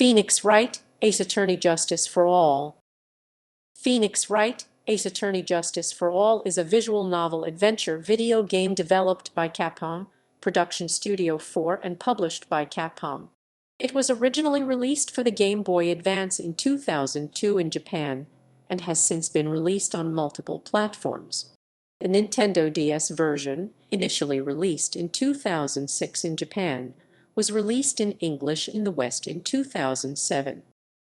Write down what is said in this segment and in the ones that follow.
Phoenix Wright, Ace Attorney Justice for All. Phoenix Wright, Ace Attorney Justice for All is a visual novel adventure video game developed by Capcom Production Studio and published by Capcom. It was originally released for the Game Boy Advance in 2002 in Japan and has since been released on multiple platforms. The Nintendo DS version, initially released in 2006 in Japan, was released in English in the West in 2007.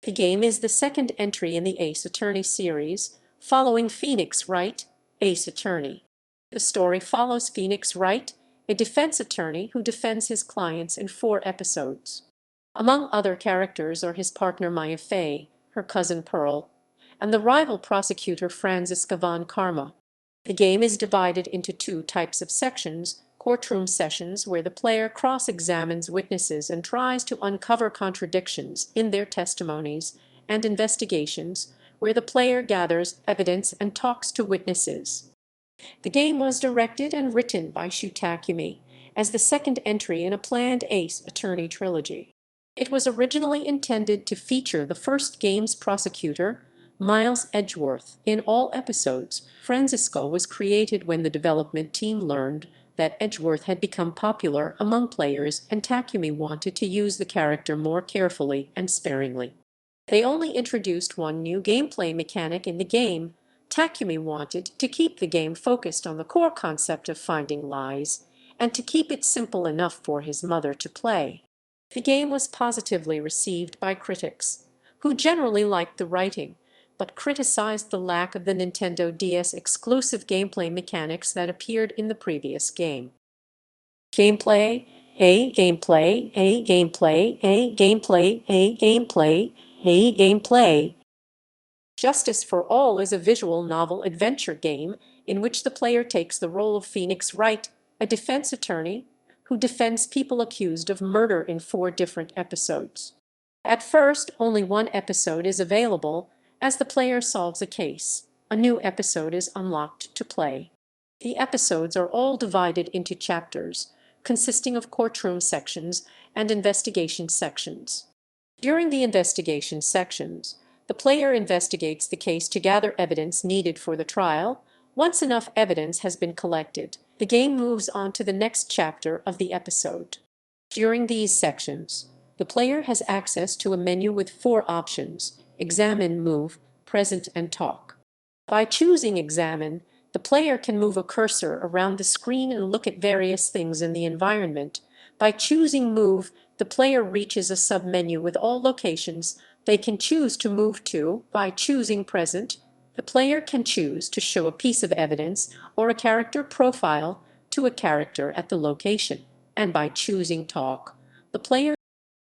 The game is the second entry in the Ace Attorney series, following Phoenix Wright, Ace Attorney. The story follows Phoenix Wright, a defense attorney who defends his clients in 4 episodes. Among other characters are his partner Maya Fey, her cousin Pearl, and the rival prosecutor Franziska von Karma. The game is divided into 2 types of sections: courtroom sessions, where the player cross-examines witnesses and tries to uncover contradictions in their testimonies, and investigations, where the player gathers evidence and talks to witnesses. The game was directed and written by Shu Takumi, as the second entry in a planned Ace Attorney trilogy. It was originally intended to feature the first game's prosecutor, Miles Edgeworth, in all episodes. Franziska was created when the development team learned that Edgeworth had become popular among players and Takumi wanted to use the character more carefully and sparingly. They only introduced one new gameplay mechanic in the game. Takumi wanted to keep the game focused on the core concept of finding lies, and to keep it simple enough for his mother to play. The game was positively received by critics, who generally liked the writing, but criticized the lack of the Nintendo DS exclusive gameplay mechanics that appeared in the previous game. Gameplay, gameplay, gameplay, gameplay, gameplay, gameplay. Justice for All is a visual novel adventure game in which the player takes the role of Phoenix Wright, a defense attorney who defends people accused of murder in 4 different episodes. At first, only 1 episode is available. As the player solves a case, a new episode is unlocked to play. The episodes are all divided into chapters, consisting of courtroom sections and investigation sections. During the investigation sections, the player investigates the case to gather evidence needed for the trial. Once enough evidence has been collected, the game moves on to the next chapter of the episode. During these sections, the player has access to a menu with 4 options: examine, move, present, and talk. By choosing examine, the player can move a cursor around the screen and look at various things in the environment. By choosing move, the player reaches a submenu with all locations they can choose to move to. By choosing present, the player can choose to show a piece of evidence or a character profile to a character at the location. And by choosing talk,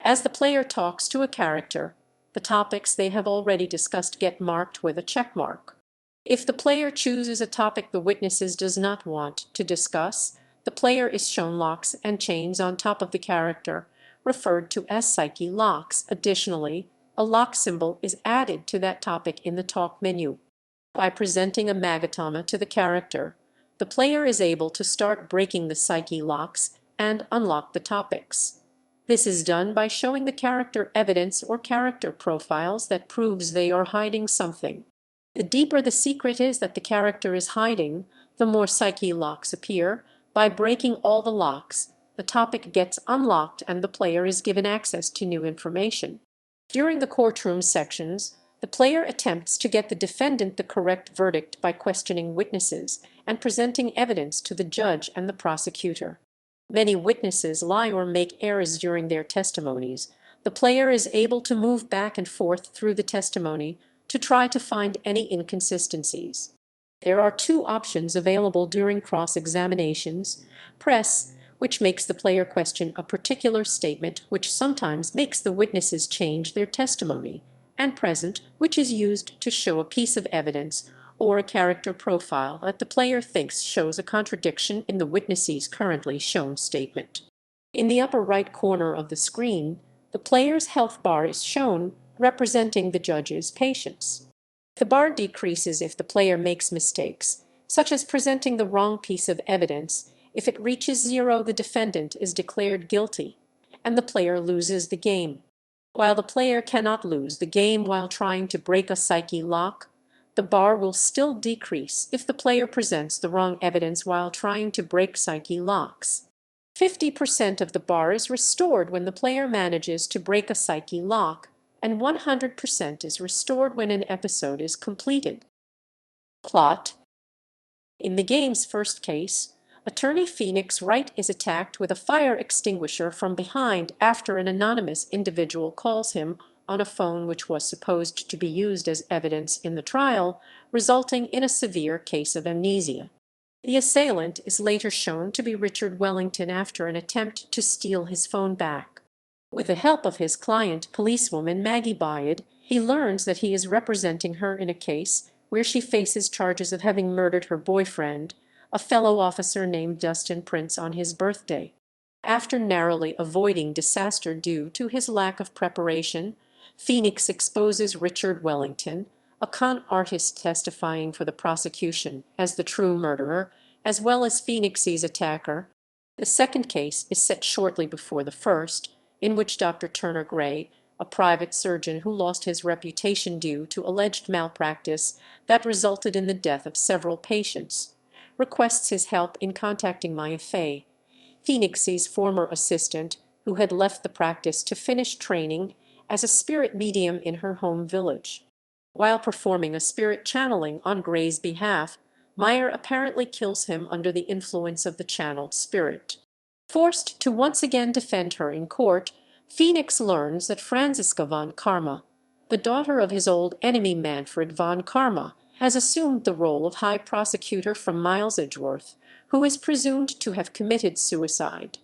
as the player talks to a character, the topics they have already discussed get marked with a check mark. If the player chooses a topic the witnesses does not want to discuss, the player is shown locks and chains on top of the character, referred to as psyche locks. Additionally, a lock symbol is added to that topic in the talk menu. By presenting a magatama to the character, the player is able to start breaking the psyche locks and unlock the topics. This is done by showing the character evidence or character profiles that proves they are hiding something. The deeper the secret is that the character is hiding, the more psyche locks appear. By breaking all the locks, the topic gets unlocked and the player is given access to new information. During the courtroom sections, the player attempts to get the defendant the correct verdict by questioning witnesses and presenting evidence to the judge and the prosecutor. Many witnesses lie or make errors during their testimonies. The player is able to move back and forth through the testimony to try to find any inconsistencies. There are 2 options available during cross-examinations: press, which makes the player question a particular statement, which sometimes makes the witnesses change their testimony, and present, which is used to show a piece of evidence or a character profile that the player thinks shows a contradiction in the witness's currently shown statement. In the upper right corner of the screen, the player's health bar is shown, representing the judge's patience. The bar decreases if the player makes mistakes, such as presenting the wrong piece of evidence. If it reaches 0, the defendant is declared guilty, and the player loses the game. While the player cannot lose the game while trying to break a psyche lock, the bar will still decrease if the player presents the wrong evidence while trying to break psyche locks. 50% of the bar is restored when the player manages to break a psyche lock, and 100% is restored when an episode is completed. Plot. In the game's first case, Attorney Phoenix Wright is attacked with a fire extinguisher from behind after an anonymous individual calls him on a phone which was supposed to be used as evidence in the trial, resulting in a severe case of amnesia. The assailant is later shown to be Richard Wellington after an attempt to steal his phone back. With the help of his client, policewoman Maggie Byard, he learns that he is representing her in a case where she faces charges of having murdered her boyfriend, a fellow officer named Dustin Prince, on his birthday. After narrowly avoiding disaster due to his lack of preparation, Phoenix exposes Richard Wellington, a con artist testifying for the prosecution, as the true murderer, as well as Phoenix's attacker. The second case is set shortly before the first, in which Dr. Turner Gray, a private surgeon who lost his reputation due to alleged malpractice that resulted in the death of several patients, requests his help in contacting Maya Fey, Phoenix's former assistant, who had left the practice to finish training as a spirit medium in her home village. While performing a spirit channeling on Gray's behalf, Meyer apparently kills him under the influence of the channeled spirit. Forced to once again defend her in court, Phoenix learns that Franziska von Karma, the daughter of his old enemy Manfred von Karma, has assumed the role of high prosecutor from Miles Edgeworth, who is presumed to have committed suicide.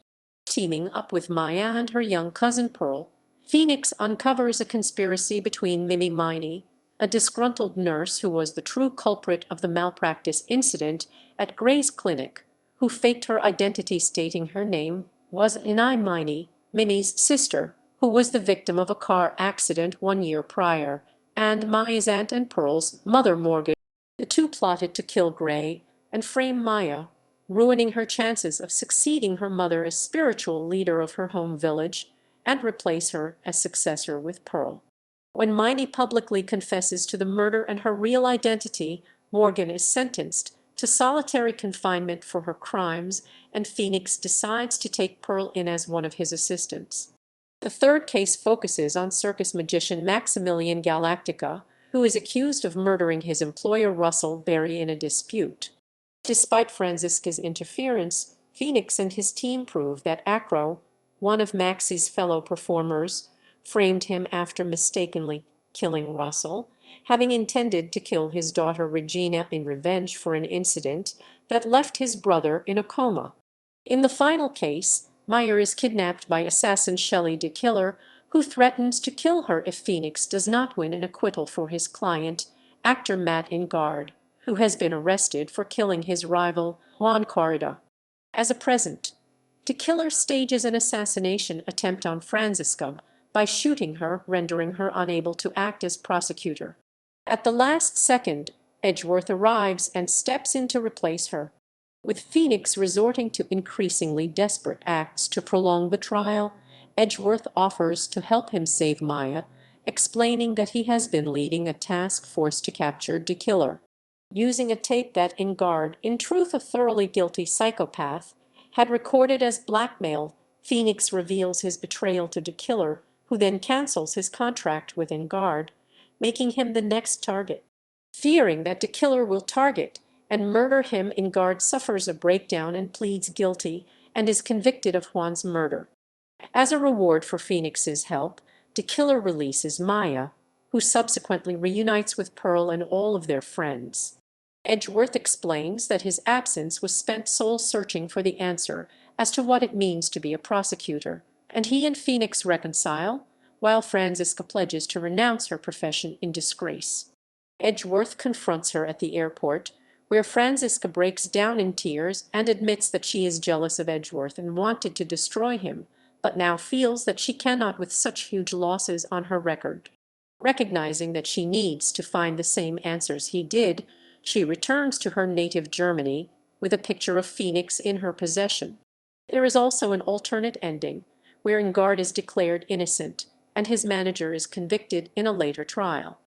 Teaming up with Maya and her young cousin Pearl, Phoenix uncovers a conspiracy between Mimi Miney, a disgruntled nurse who was the true culprit of the malpractice incident at Gray's clinic, who faked her identity stating her name was Inai Miney, Mimi's sister, who was the victim of a car accident 1 year prior, and Maya's aunt and Pearl's mother Morgan. The two plotted to kill Gray and frame Maya, ruining her chances of succeeding her mother as spiritual leader of her home village, and replace her as successor with Pearl. When Miney publicly confesses to the murder and her real identity, Morgan is sentenced to solitary confinement for her crimes, and Phoenix decides to take Pearl in as one of his assistants. The third case focuses on circus magician Maximilian Galactica, who is accused of murdering his employer Russell Berry in a dispute. Despite Franziska's interference, Phoenix and his team prove that Acro, one of Maxie's fellow performers, framed him after mistakenly killing Russell, having intended to kill his daughter Regina in revenge for an incident that left his brother in a coma. In the final case, Meyer is kidnapped by assassin Shelley DeKiller, who threatens to kill her if Phoenix does not win an acquittal for his client, actor Matt Ingard, who has been arrested for killing his rival, Juan Corrida. As a present, DeKiller stages an assassination attempt on Franziska by shooting her, rendering her unable to act as prosecutor. At the last second, Edgeworth arrives and steps in to replace her, with Phoenix resorting to increasingly desperate acts to prolong the trial. Edgeworth offers to help him save Maya, explaining that he has been leading a task force to capture DeKiller. Using a tape that Ingard, in truth a thoroughly guilty psychopath, had recorded as blackmail, Phoenix reveals his betrayal to DeKiller, who then cancels his contract with Ingard, making him the next target. Fearing that DeKiller will target and murder him, Ingard suffers a breakdown and pleads guilty, and is convicted of Juan's murder. As a reward for Phoenix's help, DeKiller releases Maya, who subsequently reunites with Pearl and all of their friends. Edgeworth explains that his absence was spent soul-searching for the answer as to what it means to be a prosecutor, and he and Phoenix reconcile, while Franziska pledges to renounce her profession in disgrace. Edgeworth confronts her at the airport, where Franziska breaks down in tears and admits that she is jealous of Edgeworth and wanted to destroy him, but now feels that she cannot with such huge losses on her record. Recognizing that she needs to find the same answers he did, she returns to her native Germany with a picture of Phoenix in her possession. There is also an alternate ending, where Ingard is declared innocent, and his manager is convicted in a later trial.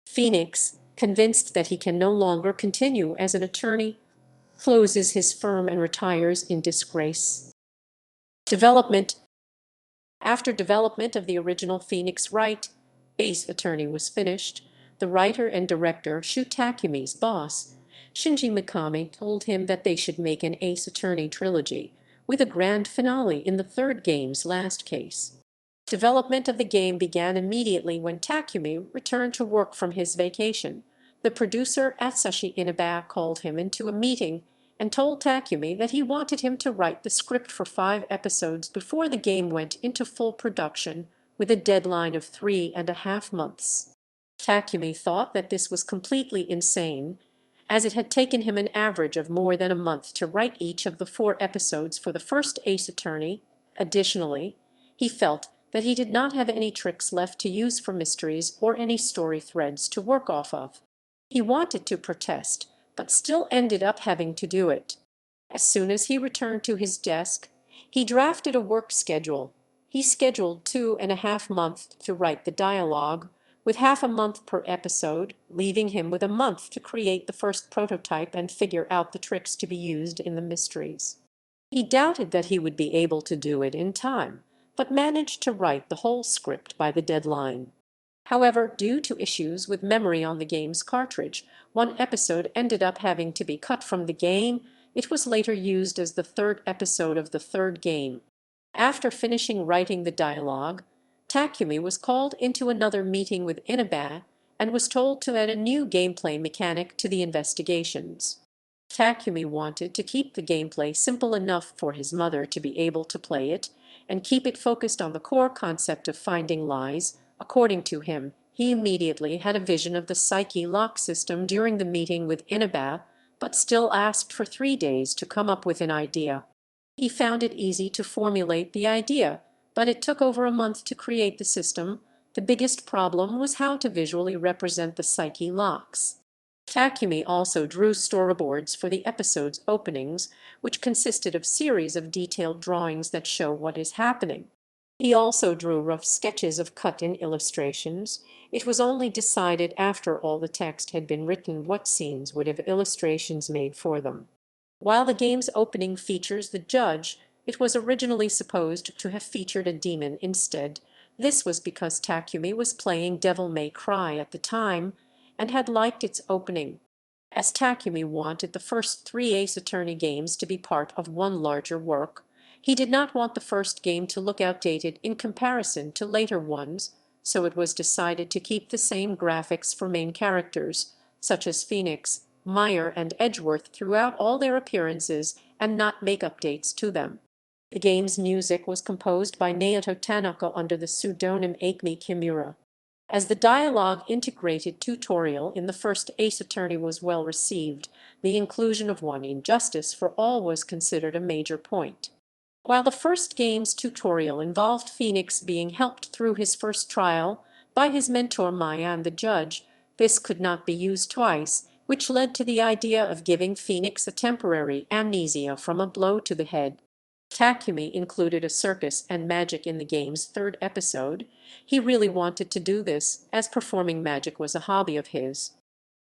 Phoenix, convinced that he can no longer continue as an attorney, closes his firm and retires in disgrace. Development. After development of the original Phoenix Wright, Ace Attorney was finished, the writer and director Shu Takumi's boss, Shinji Mikami, told him that they should make an Ace Attorney trilogy, with a grand finale in the third game's last case. Development of the game began immediately when Takumi returned to work from his vacation. The producer Atsushi Inaba called him into a meeting and told Takumi that he wanted him to write the script for 5 episodes before the game went into full production, with a deadline of 3.5 months. Takumi thought that this was completely insane, as it had taken him an average of more than a month to write each of the 4 episodes for the first Ace Attorney. Additionally, he felt that he did not have any tricks left to use for mysteries or any story threads to work off of. He wanted to protest, but still ended up having to do it. As soon as he returned to his desk, he drafted a work schedule. He scheduled 2.5 months to write the dialogue, with half a month per episode, leaving him with a month to create the first prototype and figure out the tricks to be used in the mysteries. He doubted that he would be able to do it in time, but managed to write the whole script by the deadline. However, due to issues with memory on the game's cartridge, one episode ended up having to be cut from the game. It was later used as the 3rd episode of the 3rd game. After finishing writing the dialogue, Takumi was called into another meeting with Inaba and was told to add a new gameplay mechanic to the investigations. Takumi wanted to keep the gameplay simple enough for his mother to be able to play it and keep it focused on the core concept of finding lies. According to him, he immediately had a vision of the psyche lock system during the meeting with Inaba, but still asked for 3 days to come up with an idea. He found it easy to formulate the idea, but it took over a month to create the system. The biggest problem was how to visually represent the psyche locks. Takumi also drew storyboards for the episode's openings, which consisted of series of detailed drawings that show what is happening. He also drew rough sketches of cut-in illustrations. It was only decided after all the text had been written what scenes would have illustrations made for them. While the game's opening features the judge, it was originally supposed to have featured a demon instead. This was because Takumi was playing Devil May Cry at the time and had liked its opening. As Takumi wanted the first 3 Ace Attorney games to be part of one larger work, he did not want the first game to look outdated in comparison to later ones, so it was decided to keep the same graphics for main characters, such as Phoenix, Meyer, and Edgeworth throughout all their appearances and not make updates to them. The game's music was composed by Naoto Tanaka under the pseudonym Akemi Kimura. As the dialogue-integrated tutorial in the first Ace Attorney was well received, the inclusion of one in Justice for All was considered a major point. While the first game's tutorial involved Phoenix being helped through his first trial by his mentor Maya and the judge, this could not be used twice, which led to the idea of giving Phoenix a temporary amnesia from a blow to the head. Takumi included a circus and magic in the game's 3rd episode. He really wanted to do this, as performing magic was a hobby of his.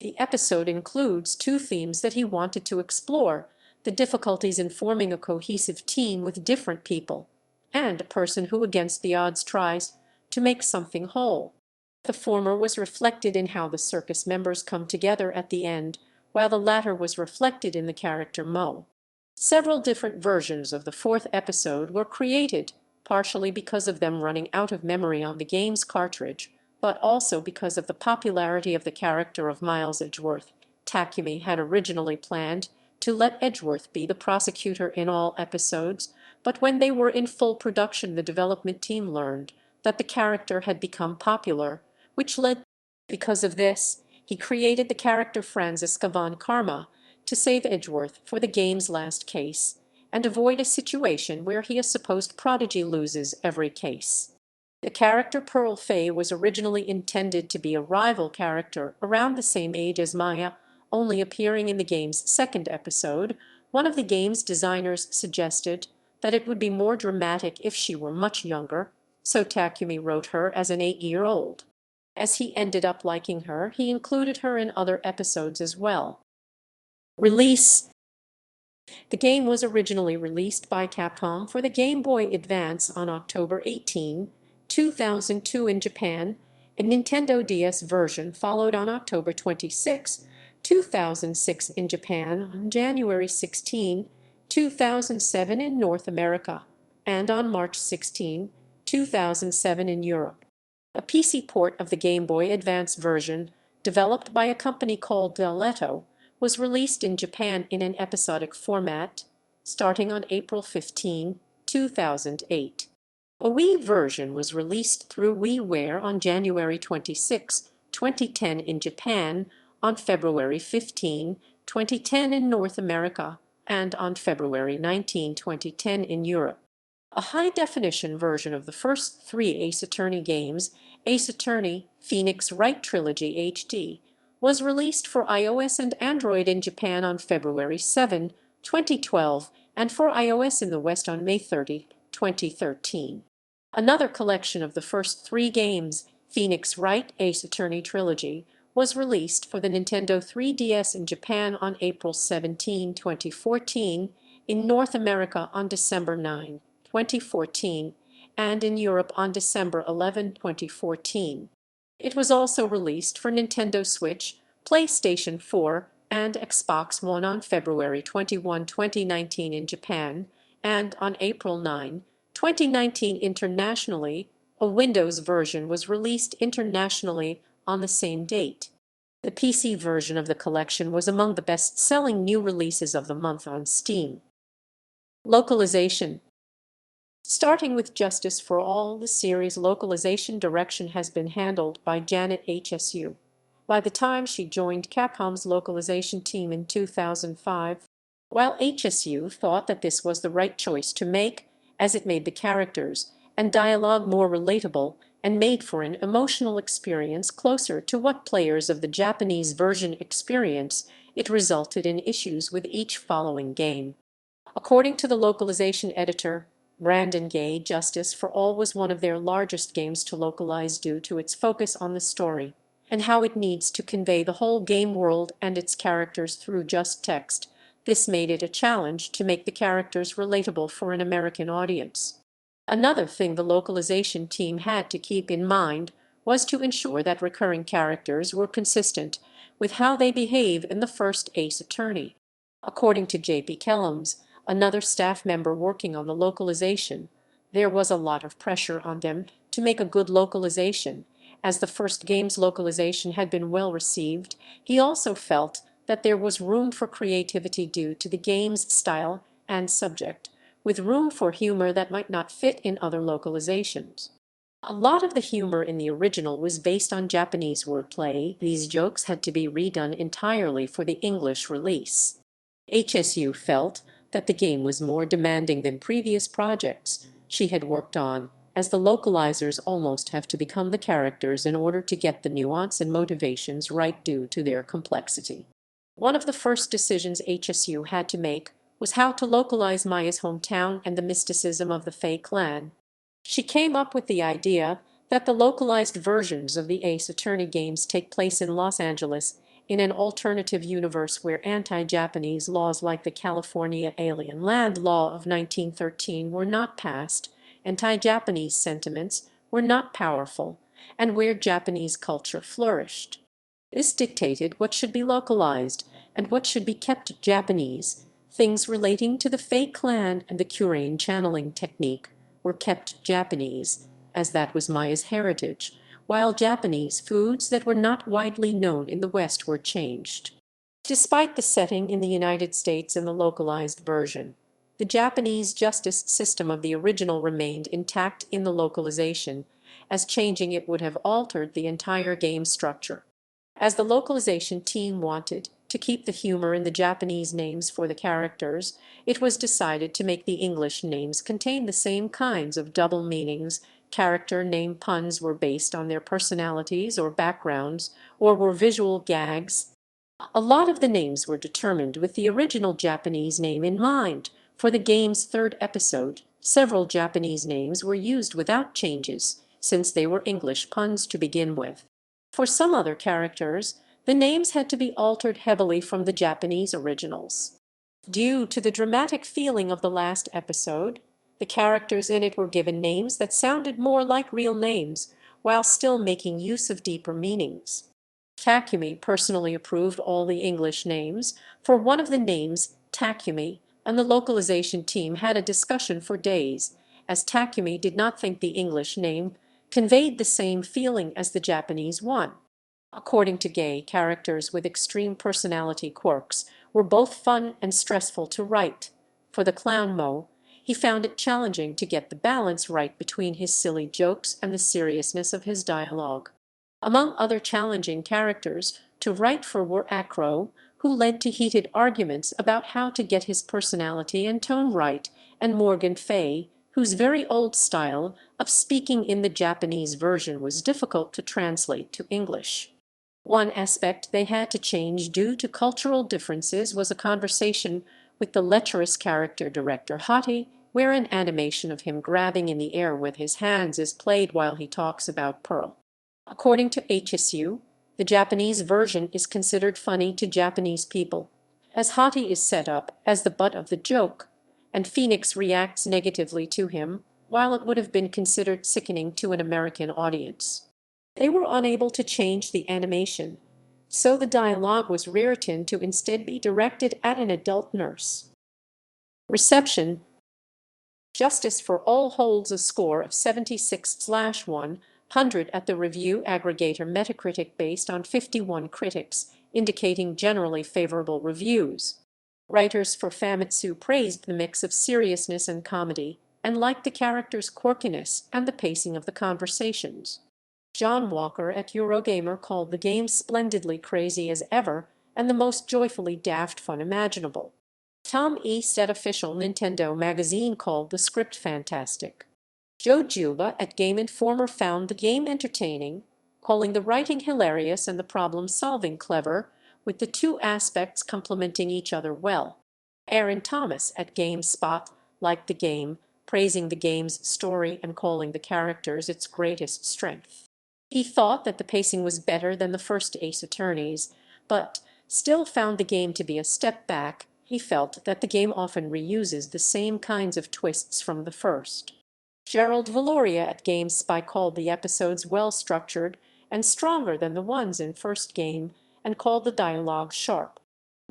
The episode includes 2 themes that he wanted to explore: the difficulties in forming a cohesive team with different people, and a person who against the odds tries to make something whole. The former was reflected in how the circus members come together at the end, while the latter was reflected in the character Mo. Several different versions of the 4th episode were created, partially because of them running out of memory on the game's cartridge, but also because of the popularity of the character of Miles Edgeworth. Takumi had originally planned to let Edgeworth be the prosecutor in all episodes, but when they were in full production the development team learned that the character had become popular, which led. Because of this, he created the character Franziska von Karma to save Edgeworth for the game's last case, and avoid a situation where he, a supposed prodigy, loses every case. The character Pearl Fey was originally intended to be a rival character around the same age as Maya, only appearing in the game's 2nd episode. One of the game's designers suggested that it would be more dramatic if she were much younger. so Takumi wrote her as an 8-year-old. As he ended up liking her, he included her in other episodes as well. Release. The game was originally released by Capcom for the Game Boy Advance on October 18, 2002 in Japan. A Nintendo DS version followed on October 26, 2006 in Japan, on January 16, 2007 in North America, and on March 16, 2007 in Europe. A PC port of the Game Boy Advance version, developed by a company called Delletto, was released in Japan in an episodic format, starting on April 15, 2008. A Wii version was released through WiiWare on January 26, 2010 in Japan, on February 15, 2010 in North America, and on February 19, 2010 in Europe. A high-definition version of the first three Ace Attorney games, Ace Attorney Phoenix Wright Trilogy HD, was released for iOS and Android in Japan on February 7, 2012, and for iOS in the West on May 30, 2013. Another collection of the first three games, Phoenix Wright Ace Attorney Trilogy, was released for the Nintendo 3DS in Japan on April 17, 2014, in North America on December 9, 2014, and in Europe on December 11, 2014. It was also released for Nintendo Switch, PlayStation 4, and Xbox One on February 21, 2019 in Japan, and on April 9, 2019 internationally. A Windows version was released internationally on the same date. The PC version of the collection was among the best-selling new releases of the month on Steam. Localization. Starting with Justice for All, the series' localization direction has been handled by Janet Hsu. By the time she joined Capcom's localization team in 2005, while HSU thought that this was the right choice to make, as it made the characters and dialogue more relatable and made for an emotional experience closer to what players of the Japanese version experience, it resulted in issues with each following game. According to the localization editor, Brandon Gay, Justice for All was one of their largest games to localize due to its focus on the story and how it needs to convey the whole game world and its characters through just text. This made it a challenge to make the characters relatable for an American audience. Another thing the localization team had to keep in mind was to ensure that recurring characters were consistent with how they behave in the first Ace Attorney. According to J.P. Kellums, another staff member working on the localization, there was a lot of pressure on them to make a good localization. As the first game's localization had been well received, he also felt that there was room for creativity due to the game's style and subject, with room for humor that might not fit in other localizations. A lot of the humor in the original was based on Japanese wordplay. These jokes had to be redone entirely for the English release. HSU felt that the game was more demanding than previous projects she had worked on, as the localizers almost have to become the characters in order to get the nuance and motivations right due to their complexity. One of the first decisions HSU had to make was how to localize Maya's hometown and the mysticism of the Fey clan. She came up with the idea that the localized versions of the Ace Attorney games take place in Los Angeles, in an alternative universe where anti-Japanese laws like the California Alien Land Law of 1913 were not passed, anti-Japanese sentiments were not powerful, and where Japanese culture flourished. This dictated what should be localized and what should be kept Japanese. Things relating to the Fey clan and the Kurane channeling technique were kept Japanese, as that was Maya's heritage, while Japanese foods that were not widely known in the West were changed. Despite the setting in the United States in the localized version, the Japanese justice system of the original remained intact in the localization, as changing it would have altered the entire game structure. As the localization team wanted to keep the humor in the Japanese names for the characters, it was decided to make the English names contain the same kinds of double meanings. Character name puns were based on their personalities or backgrounds, or were visual gags. A lot of the names were determined with the original Japanese name in mind. For the game's third episode, Several Japanese names were used without changes, since they were English puns to begin with. For some other characters, the names had to be altered heavily from the Japanese originals. Due to the dramatic feeling of the last episode, the characters in it were given names that sounded more like real names, while still making use of deeper meanings. Takumi personally approved all the English names. For one of the names, Takumi, and the localization team had a discussion for days, as Takumi did not think the English name conveyed the same feeling as the Japanese one. According to Gay, characters with extreme personality quirks were both fun and stressful to write. For the clown Mo, he found it challenging to get the balance right between his silly jokes and the seriousness of his dialogue. Among other challenging characters to write for were Acro, who led to heated arguments about how to get his personality and tone right, and Morgan Fey, whose very old style of speaking in the Japanese version was difficult to translate to English. One aspect they had to change due to cultural differences was a conversation with the lecherous character director Hati, where an animation of him grabbing in the air with his hands is played while he talks about Pearl. According to HSU, the Japanese version is considered funny to Japanese people, as Hati is set up as the butt of the joke, and Phoenix reacts negatively to him, while it would have been considered sickening to an American audience. They were unable to change the animation, so the dialogue was rewritten to instead be directed at an adult nurse. Reception. Justice for All holds a score of 76/100 at the review aggregator Metacritic based on 51 critics, indicating generally favorable reviews. Writers for Famitsu praised the mix of seriousness and comedy, and liked the characters' quirkiness and the pacing of the conversations. John Walker at Eurogamer called the game splendidly crazy as ever and the most joyfully daft fun imaginable. Tom East at official Nintendo magazine called the script fantastic. Joe Juba at Game Informer found the game entertaining, calling the writing hilarious and the problem-solving clever, with the two aspects complementing each other well. Aaron Thomas at GameSpot liked the game, praising the game's story and calling the characters its greatest strength. He thought that the pacing was better than the first Ace Attorneys, but still found the game to be a step back. He felt that the game often reuses the same kinds of twists from the first. Gerald Valoria at GameSpy called the episodes well-structured and stronger than the ones in first game, and called the dialogue sharp.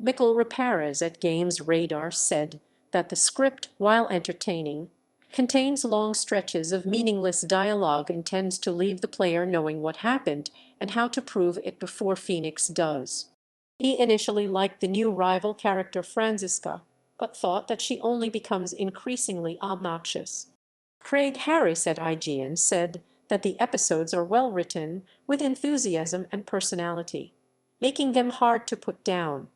Mikkel Raparez at Games Radar said that the script, while entertaining, contains long stretches of meaningless dialogue and tends to leave the player knowing what happened and how to prove it before Phoenix does. He initially liked the new rival character Franziska, but thought that she only becomes increasingly obnoxious. Craig Harris at IGN said that the episodes are well written, with enthusiasm and personality, making them hard to put down.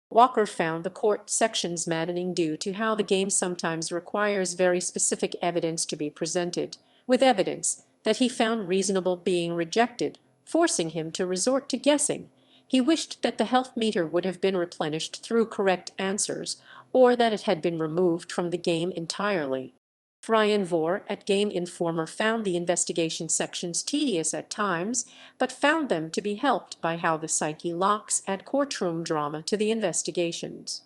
Walker found the court sections maddening due to how the game sometimes requires very specific evidence to be presented, with evidence that he found reasonable being rejected, forcing him to resort to guessing. He wished that the health meter would have been replenished through correct answers, or that it had been removed from the game entirely. Brian Vore at Game Informer found the investigation sections tedious at times, but found them to be helped by how the psyche locks add courtroom drama to the investigations.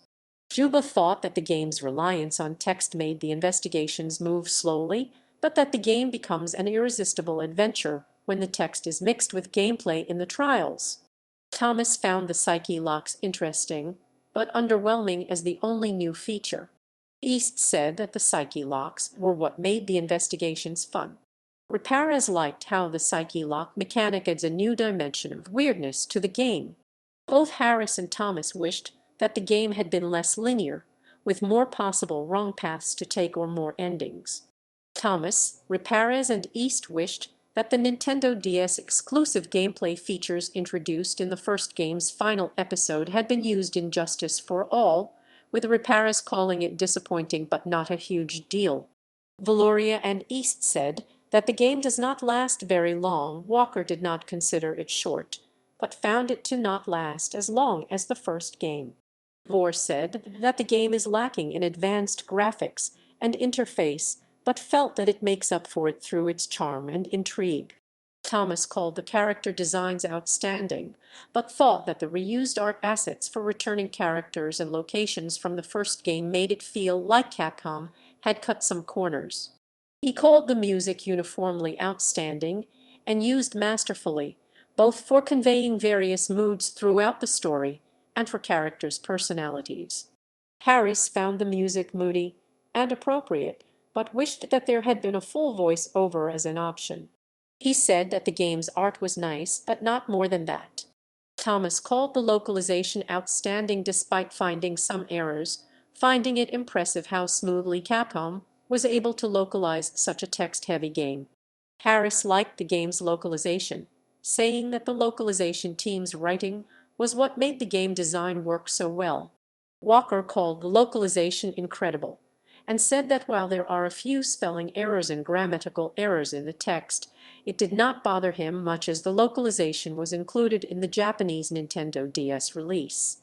Juba thought that the game's reliance on text made the investigations move slowly, but that the game becomes an irresistible adventure when the text is mixed with gameplay in the trials. Thomas found the psyche locks interesting, but underwhelming as the only new feature. East said that the psyche locks were what made the investigations fun. Raparez liked how the psyche lock mechanic adds a new dimension of weirdness to the game. Both Harris and Thomas wished that the game had been less linear, with more possible wrong paths to take or more endings. Thomas, Raparez, and East wished that the Nintendo DS exclusive gameplay features introduced in the first game's final episode had been used in Justice for All, with Raparez calling it disappointing but not a huge deal. Valoria and East said that the game does not last very long. Walker did not consider it short, but found it to not last as long as the first game. Vore said that the game is lacking in advanced graphics and interface but felt that it makes up for it through its charm and intrigue. Thomas called the character designs outstanding, but thought that the reused art assets for returning characters and locations from the first game made it feel like Capcom had cut some corners. He called the music uniformly outstanding and used masterfully, both for conveying various moods throughout the story and for characters' personalities. Harris found the music moody and appropriate, but wished that there had been a full voice-over as an option. He said that the game's art was nice, but not more than that. Thomas called the localization outstanding despite finding some errors, finding it impressive how smoothly Capcom was able to localize such a text-heavy game. Harris liked the game's localization, saying that the localization team's writing was what made the game design work so well. Walker called the localization incredible, and said that while there are a few spelling errors and grammatical errors in the text, it did not bother him much as the localization was included in the Japanese Nintendo DS release.